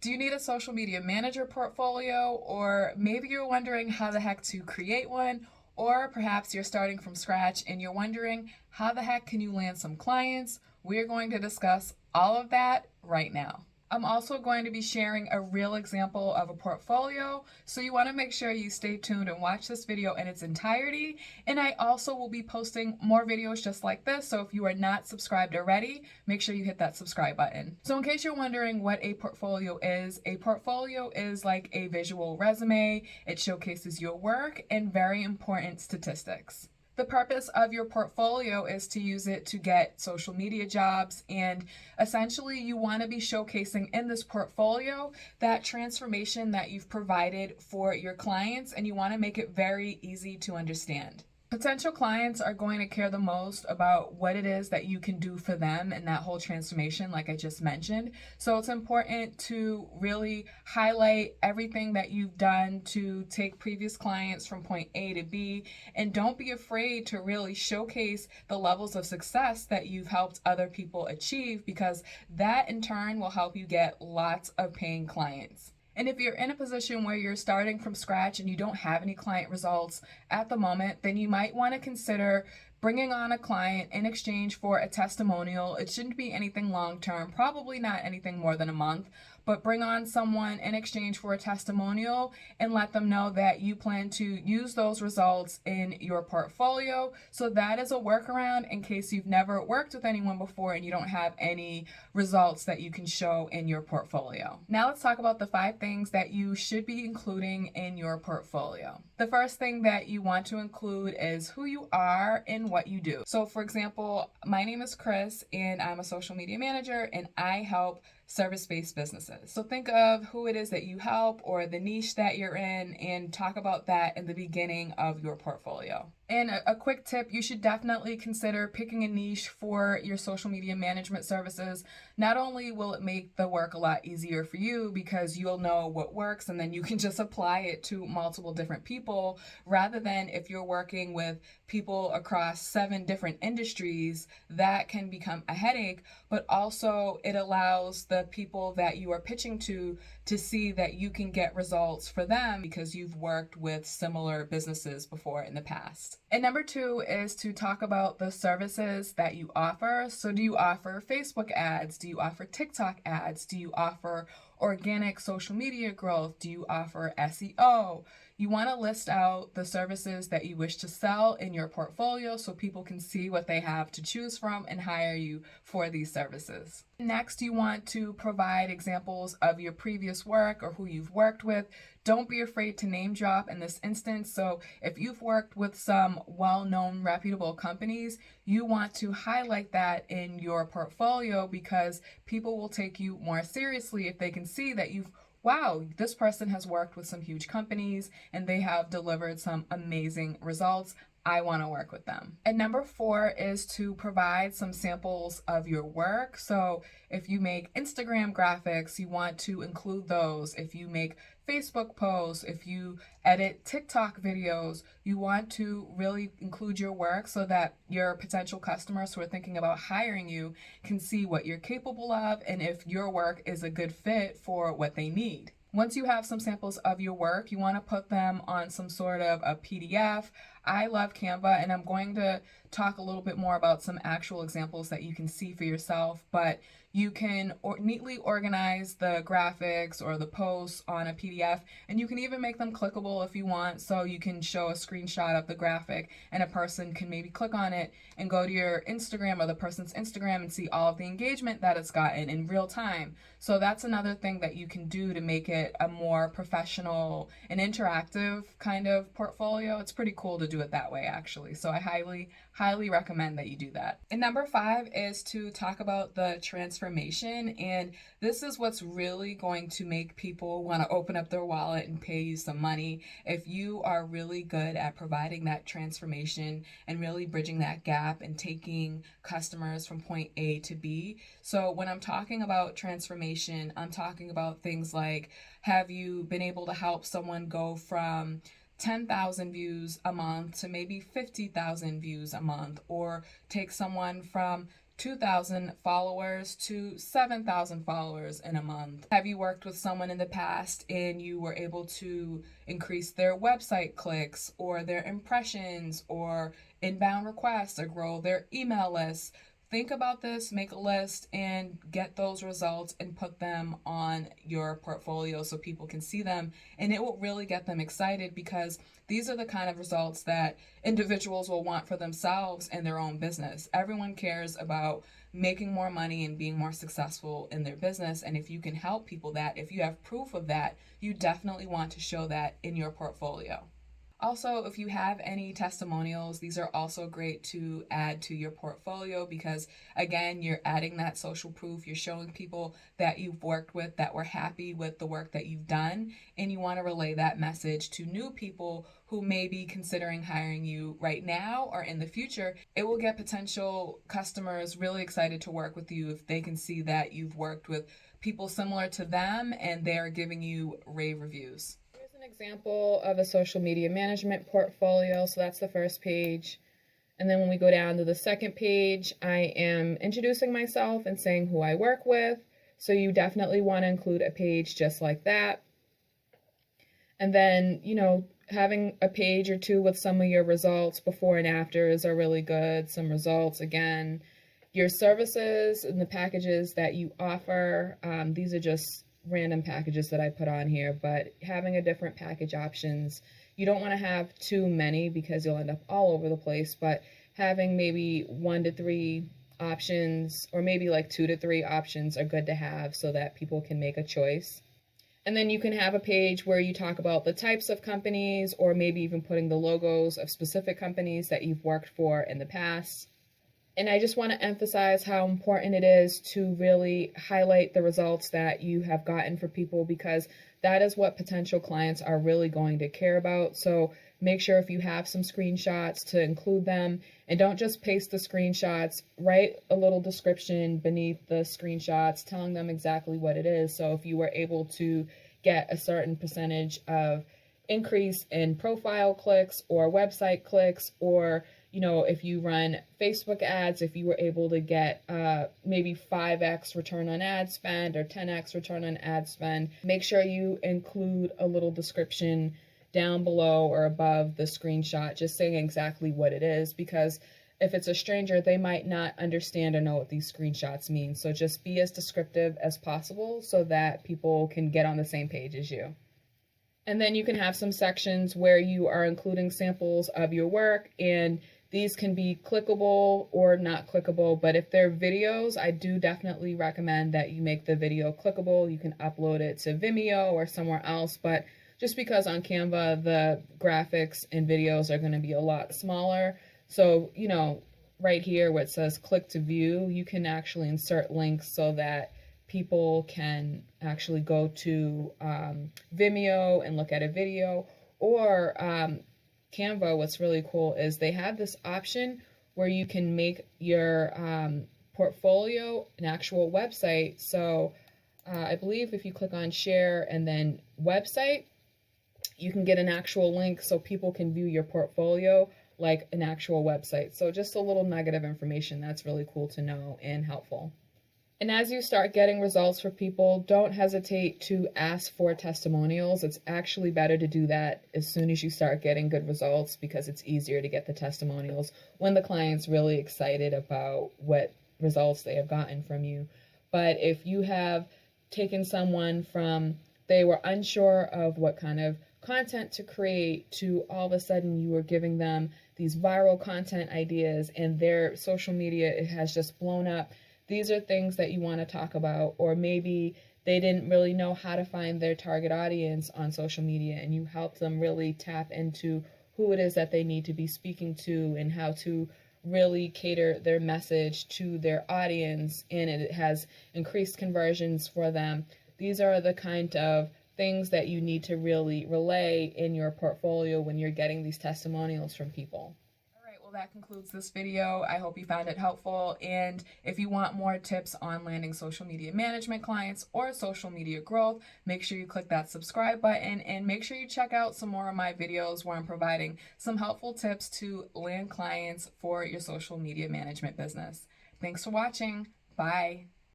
Do you need a social media manager portfolio? Or maybe you're wondering how the heck to create one? Or perhaps you're starting from scratch and you're wondering how the heck can you land some clients? We're going to discuss all of that right now. I'm also going to be sharing a real example of a portfolio, so you want to make sure you stay tuned and watch this video in its entirety. And I also will be posting more videos just like this, so if you are not subscribed already, make sure you hit that subscribe button. So in case you're wondering what a portfolio is like a visual resume. It showcases your work and very important statistics. The purpose of your portfolio is to use it to get social media jobs, and essentially you want to be showcasing in this portfolio that transformation that you've provided for your clients, and you want to make it very easy to understand. Potential clients are going to care the most about what it is that you can do for them in that whole transformation, like I just mentioned. So it's important to really highlight everything that you've done to take previous clients from point A to B, and don't be afraid to really showcase the levels of success that you've helped other people achieve, because that in turn will help you get lots of paying clients. And if you're in a position where you're starting from scratch and you don't have any client results at the moment, then you might want to consider bringing on a client in exchange for a testimonial. It shouldn't be anything long term, probably not anything more than a month, but bring on someone in exchange for a testimonial and let them know that you plan to use those results in your portfolio. So that is a workaround in case you've never worked with anyone before and you don't have any results that you can show in your portfolio. Now let's talk about the 5 things that you should be including in your portfolio. The first thing that you want to include is who you are and what you do. So for example, my name is Chris and I'm a social media manager and I help service-based businesses. So think of who it is that you help or the niche that you're in and talk about that in the beginning of your portfolio. And a quick tip, you should definitely consider picking a niche for your social media management services. Not only will it make the work a lot easier for you because you'll know what works and then you can just apply it to multiple different people, rather than if you're working with people across 7 different industries, that can become a headache, but also it allows the people that you are pitching to see that you can get results for them because you've worked with similar businesses before in the past. And number 2 is to talk about the services that you offer. So do you offer Facebook ads? Do you offer TikTok ads? Do you offer organic social media growth? Do you offer SEO? You want to list out the services that you wish to sell in your portfolio so people can see what they have to choose from and hire you for these services. Next, you want to provide examples of your previous work or who you've worked with. Don't be afraid to name drop in this instance. So if you've worked with some well-known reputable companies, you want to highlight that in your portfolio because people will take you more seriously if they can see that wow, this person has worked with some huge companies and they have delivered some amazing results. I want to work with them. And number 4 is to provide some samples of your work. So if you make Instagram graphics, you want to include those. If you make Facebook posts, if you edit TikTok videos, you want to really include your work so that your potential customers who are thinking about hiring you can see what you're capable of and if your work is a good fit for what they need. Once you have some samples of your work, you want to put them on some sort of a PDF. I love Canva, and I'm going to talk a little bit more about some actual examples that you can see for yourself, but you can neatly organize the graphics or the posts on a PDF, and you can even make them clickable if you want, so you can show a screenshot of the graphic and a person can maybe click on it and go to your Instagram or the person's Instagram and see all of the engagement that it's gotten in real time. So that's another thing that you can do to make it a more professional and interactive kind of portfolio. It's pretty cool to do it that way, actually. So I highly recommend that you do that. And number 5 is to talk about the transformation. And this is what's really going to make people want to open up their wallet and pay you some money. If you are really good at providing that transformation and really bridging that gap and taking customers from point A to B. So when I'm talking about transformation, I'm talking about things like, have you been able to help someone go from 10,000 views a month to maybe 50,000 views a month, or take someone from 2,000 followers to 7,000 followers in a month? Have you worked with someone in the past and you were able to increase their website clicks or their impressions or inbound requests or grow their email list? Think about this, make a list, and get those results and put them on your portfolio so people can see them. And it will really get them excited because these are the kind of results that individuals will want for themselves and their own business. Everyone cares about making more money and being more successful in their business. And if you can help people that, if you have proof of that, you definitely want to show that in your portfolio. Also, if you have any testimonials, these are also great to add to your portfolio because, again, you're adding that social proof. You're showing people that you've worked with, that were happy with the work that you've done, and you want to relay that message to new people who may be considering hiring you right now or in the future. It will get potential customers really excited to work with you if they can see that you've worked with people similar to them and they're giving you rave reviews. An example of a social media management portfolio. So that's the first page. And then when we go down to the second page, I am introducing myself and saying who I work with. So you definitely want to include a page just like that. And then, having a page or two with some of your results before and afters are really good. Some results, again, your services and the packages that you offer. These are just random packages that I put on here, but having a different package options. You don't want to have too many because you'll end up all over the place, but having maybe 1 to 3 options or maybe like 2 to 3 options are good to have so that people can make a choice. And then you can have a page where you talk about the types of companies or maybe even putting the logos of specific companies that you've worked for in the past. And I just want to emphasize how important it is to really highlight the results that you have gotten for people because that is what potential clients are really going to care about. So make sure if you have some screenshots to include them and don't just paste the screenshots, write a little description beneath the screenshots telling them exactly what it is. So if you were able to get a certain percentage of increase in profile clicks or website clicks or if you run Facebook ads, if you were able to get maybe 5x return on ad spend or 10x return on ad spend, make sure you include a little description down below or above the screenshot, just saying exactly what it is, because if it's a stranger, they might not understand or know what these screenshots mean. So just be as descriptive as possible so that people can get on the same page as you. And then you can have some sections where you are including samples of your work, and these can be clickable or not clickable, but if they're videos, I do definitely recommend that you make the video clickable. You can upload it to Vimeo or somewhere else, but just because on Canva, the graphics and videos are going to be a lot smaller. So, right here where it says click to view, you can actually insert links so that people can actually go to Vimeo and look at a video, or Canva. What's really cool is they have this option where you can make your portfolio an actual website. So I believe if you click on share and then website, you can get an actual link so people can view your portfolio like an actual website. So just a little nugget of information that's really cool to know and helpful. And as you start getting results for people, don't hesitate to ask for testimonials. It's actually better to do that as soon as you start getting good results because it's easier to get the testimonials when the client's really excited about what results they have gotten from you. But if you have taken someone from they were unsure of what kind of content to create to all of a sudden you are giving them these viral content ideas and their social media has just blown up, these are things that you want to talk about. Or maybe they didn't really know how to find their target audience on social media and you help them really tap into who it is that they need to be speaking to and how to really cater their message to their audience, and it has increased conversions for them. These are the kind of things that you need to really relay in your portfolio when you're getting these testimonials from people. Well, that concludes this video. I hope you found it helpful. And if you want more tips on landing social media management clients or social media growth, make sure you click that subscribe button and make sure you check out some more of my videos where I'm providing some helpful tips to land clients for your social media management business. Thanks for watching. Bye.